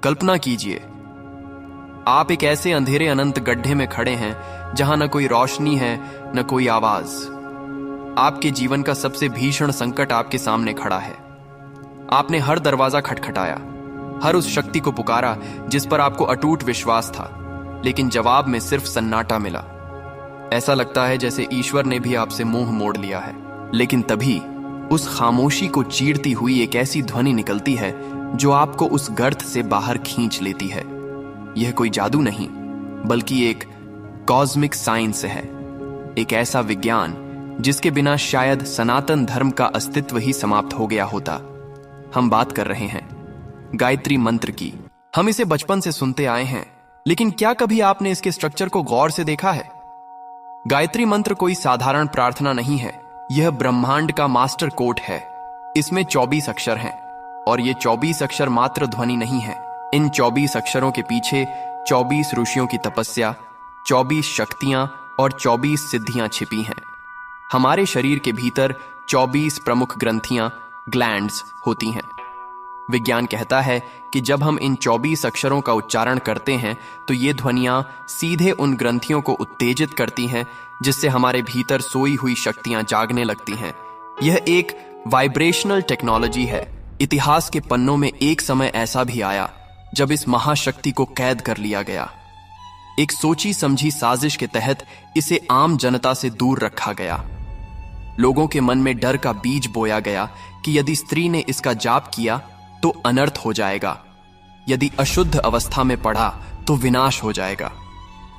कल्पना कीजिए, आप एक ऐसे अंधेरे अनंत गड्ढे में खड़े हैं जहां न कोई रोशनी है न कोई आवाज। आपके जीवन का सबसे भीषण संकट आपके सामने खड़ा है। आपने हर दरवाजा खटखटाया, हर उस शक्ति को पुकारा जिस पर आपको अटूट विश्वास था, लेकिन जवाब में सिर्फ सन्नाटा मिला। ऐसा लगता है जैसे ईश्वर ने भी आपसे मुंह मोड़ लिया है। लेकिन तभी उस खामोशी को चीरती हुई एक ऐसी ध्वनि निकलती है जो आपको उस गर्त से बाहर खींच लेती है। यह कोई जादू नहीं, बल्कि एक कॉस्मिक साइंस है, एक ऐसा विज्ञान जिसके बिना शायद सनातन धर्म का अस्तित्व ही समाप्त हो गया होता। हम बात कर रहे हैं गायत्री मंत्र की। हम इसे बचपन से सुनते आए हैं, लेकिन क्या कभी आपने इसके स्ट्रक्चर को गौर से देखा है? गायत्री मंत्र कोई साधारण प्रार्थना नहीं है, यह ब्रह्मांड का मास्टर कोड है। इसमें 24 अक्षर हैं, और ये 24 अक्षर मात्र ध्वनि नहीं है। इन 24 अक्षरों के पीछे 24 ऋषियों की तपस्या, 24 शक्तियां और 24 सिद्धियां छिपी हैं। हमारे शरीर के भीतर 24 प्रमुख ग्रंथियां, ग्लैंड्स होती हैं। विज्ञान कहता है कि जब हम इन 24 अक्षरों का उच्चारण करते हैं तो ये ध्वनियां सीधे उन ग्रंथियों को उत्तेजित करती हैं, जिससे हमारे भीतर सोई हुई शक्तियां जागने लगती हैं। यह एक वाइब्रेशनल टेक्नोलॉजी है। इतिहास के पन्नों में एक समय ऐसा भी आया जब इस महाशक्ति को कैद कर लिया गया। एक सोची समझी साजिश के तहत इसे आम जनता से दूर रखा गया। लोगों के मन में डर का बीज बोया गया कि यदि स्त्री ने इसका जाप किया तो अनर्थ हो जाएगा, यदि अशुद्ध अवस्था में पढ़ा तो विनाश हो जाएगा।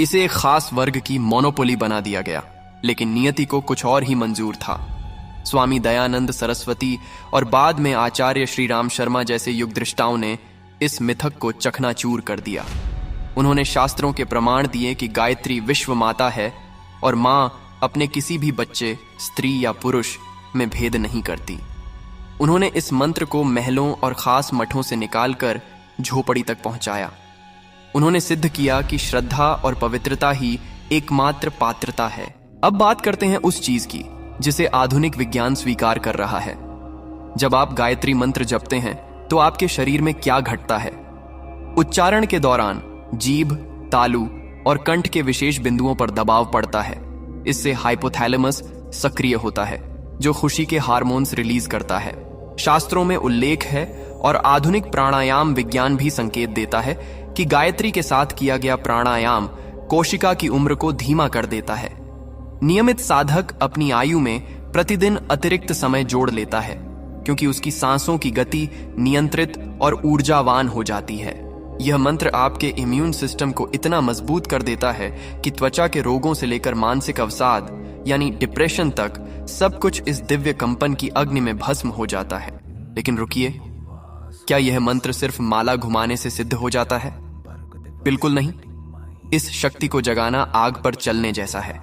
इसे एक खास वर्ग की मोनोपोली बना दिया गया, लेकिन नियति को कुछ और ही मंजूर था। स्वामी दयानंद सरस्वती और बाद में आचार्य श्री राम शर्मा जैसे युगदृष्टाओं ने इस मिथक को चकनाचूर कर दिया। उन्होंने शास्त्रों के प्रमाण दिए कि गायत्री विश्व माता है और मां अपने किसी भी बच्चे, स्त्री या पुरुष में भेद नहीं करती। उन्होंने इस मंत्र को महलों और खास मठों से निकालकर झोपड़ी तक पहुंचाया। उन्होंने सिद्ध किया कि श्रद्धा और पवित्रता ही एकमात्र पात्रता है। अब बात करते हैं उस चीज की जिसे आधुनिक विज्ञान स्वीकार कर रहा है। जब आप गायत्री मंत्र जपते हैं तो आपके शरीर में क्या घटता है? उच्चारण के दौरान जीभ, तालु और कंठ के विशेष बिंदुओं पर दबाव पड़ता है। इससे हाइपोथैलेमस सक्रिय होता है, जो खुशी के हार्मोन्स रिलीज करता है। शास्त्रों में उल्लेख है और आधुनिक प्राणायाम विज्ञान भी संकेत देता है कि गायत्री के साथ किया गया प्राणायाम कोशिका की उम्र को धीमा कर देता है। नियमित साधक अपनी आयु में प्रतिदिन अतिरिक्त समय जोड़ लेता है, क्योंकि उसकी सांसों की गति नियंत्रित और ऊर्जावान हो जाती है। यह मंत्र आपके इम्यून सिस्टम को इतना मजबूत कर देता है कि त्वचा के रोगों से लेकर मानसिक अवसाद यानी डिप्रेशन तक सब कुछ इस दिव्य कंपन की अग्नि में भस्म हो जाता है। लेकिन रुकिए, क्या यह मंत्र सिर्फ माला घुमाने से सिद्ध हो जाता है? बिल्कुल नहीं। इस शक्ति को जगाना आग पर चलने जैसा है।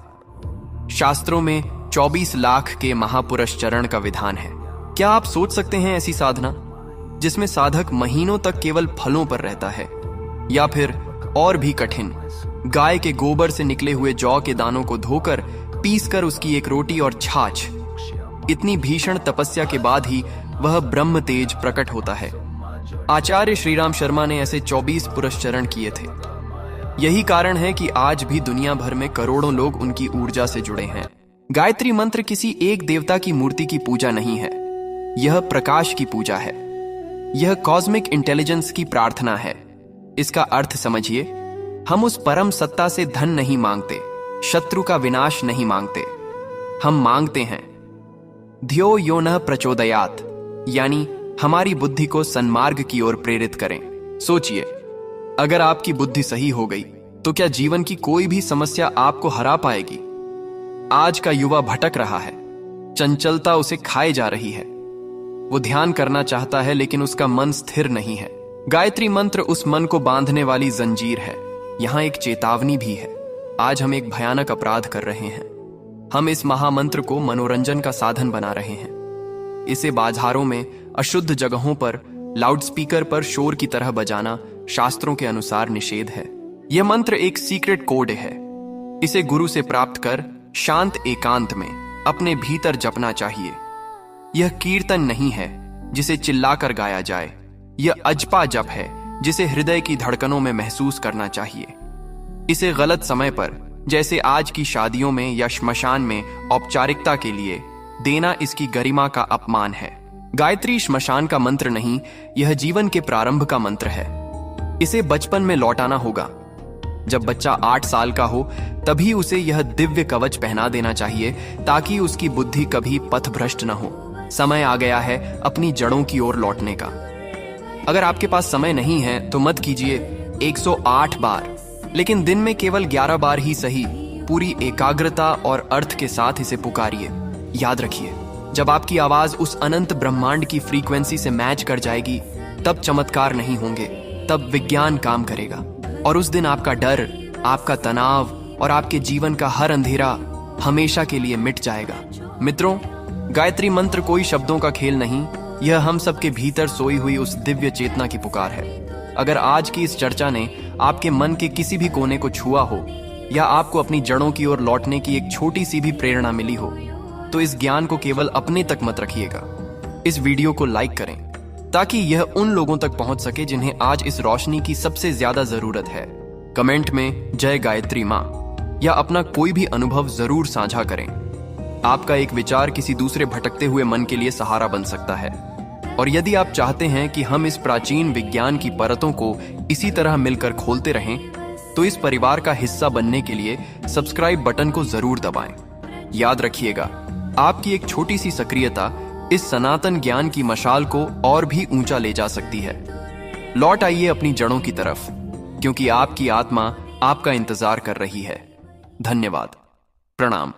शास्त्रों में 24 लाख के महापुरुष चरण का विधान है। क्या आप सोच सकते हैं ऐसी साधना जिसमें साधक महीनों तक केवल फलों पर रहता है? या फिर और भी कठिन, गाय के गोबर से निकले हुए जौ के दानों को धोकर पीसकर उसकी एक रोटी और छाछ। इतनी भीषण तपस्या के बाद ही वह ब्रह्म तेज प्रकट होता है। आचार्य श्री राम शर्मा ने ऐसे 24 पुरुष चरण किए थे। यही कारण है कि आज भी दुनिया भर में करोड़ों लोग उनकी ऊर्जा से जुड़े हैं। गायत्री मंत्र किसी एक देवता की मूर्ति की पूजा नहीं है, यह प्रकाश की पूजा है। यह कॉस्मिक इंटेलिजेंस की प्रार्थना है। इसका अर्थ समझिए, हम उस परम सत्ता से धन नहीं मांगते, शत्रु का विनाश नहीं मांगते। हम मांगते हैं धियो यो न प्रचोदयात, यानी हमारी बुद्धि को सन्मार्ग की ओर प्रेरित करें। सोचिए, अगर आपकी बुद्धि सही हो गई तो क्या जीवन की कोई भी समस्या आपको हरा पाएगी? आज का युवा भटक रहा है, चंचलता उसे खाए जा रही है। वो ध्यान करना चाहता है लेकिन उसका मन स्थिर नहीं है। गायत्री मंत्र उस मन को बांधने वाली जंजीर है। यहां एक चेतावनी भी है। आज हम एक भयानक अपराध कर रहे हैं। हम इस महामंत्र को मनोरंजन का साधन बना रहे हैं। इसे बाजारों में अशुद्ध जगहों पर लाउडस्पीकर पर शोर की तरह बजाना शास्त्रों के अनुसार निषेध है। यह मंत्र एक सीक्रेट कोड है। इसे गुरु से प्राप्त कर शांत एकांत में अपने भीतर जपना चाहिए। यह कीर्तन नहीं है जिसे चिल्लाकर गाया जाए। यह अजपा जप है जिसे हृदय की धड़कनों में महसूस करना चाहिए। इसे गलत समय पर, जैसे आज की शादियों में या श्मशान में औपचारिकता के लिए देना इसकी गरिमा का अपमान है। गायत्री श्मशान का मंत्र नहीं, यह जीवन के प्रारंभ का मंत्र है। इसे बचपन में लौटाना होगा। जब बच्चा 8 साल का हो तभी उसे यह दिव्य कवच पहना देना चाहिए, ताकि उसकी बुद्धि कभी पथभ्रष्ट न हो। समय आ गया है अपनी जड़ों की ओर लौटने का। अगर आपके पास समय नहीं है तो मत कीजिए 108 बार, लेकिन दिन में केवल 11 बार ही सही पूरी एकाग्रता और अर्थ के साथ इसे पुकारिए। याद रखिए, जब आपकी आवाज उस अनंत ब्रह्मांड की फ्रीक्वेंसी से मैच कर जाएगी, तब चमत्कार नहीं होंगे, तब विज्ञान काम करेगा। और उस दिन आपका डर, आपका तनाव और आपके जीवन का हर अंधेरा हमेशा के लिए मिट जाएगा। मित्रों, गायत्री मंत्र कोई शब्दों का खेल नहीं, यह हम सबके भीतर सोई हुई उस दिव्य चेतना की पुकार है। अगर आज की इस चर्चा ने आपके मन के किसी भी कोने को छुआ हो या आपको अपनी जड़ों की ओर लौटने की एक छोटी सी भी प्रेरणा मिली हो, तो इस ज्ञान को केवल अपने तक मत रखिएगा। इस वीडियो को लाइक करें ताकि यह उन लोगों तक पहुंच सके जिन्हें आज इस रोशनी की सबसे ज्यादा जरूरत है। कमेंट में जय गायत्री मां या अपना कोई भी अनुभव जरूर साझा करें। आपका एक विचार किसी दूसरे भटकते हुए मन के लिए सहारा बन सकता है। और यदि आप चाहते हैं कि हम इस प्राचीन विज्ञान की परतों को इसी तरह मिलकर खोलते रहें, तो इस परिवार का हिस्सा बनने के लिए सब्सक्राइब बटन को जरूर दबाएं। याद रखिएगा, आपकी एक छोटी सी सक्रियता इस सनातन ज्ञान की मशाल को और भी ऊंचा ले जा सकती है। लौट आइए अपनी जड़ों की तरफ, क्योंकि आपकी आत्मा आपका इंतजार कर रही है। धन्यवाद। प्रणाम।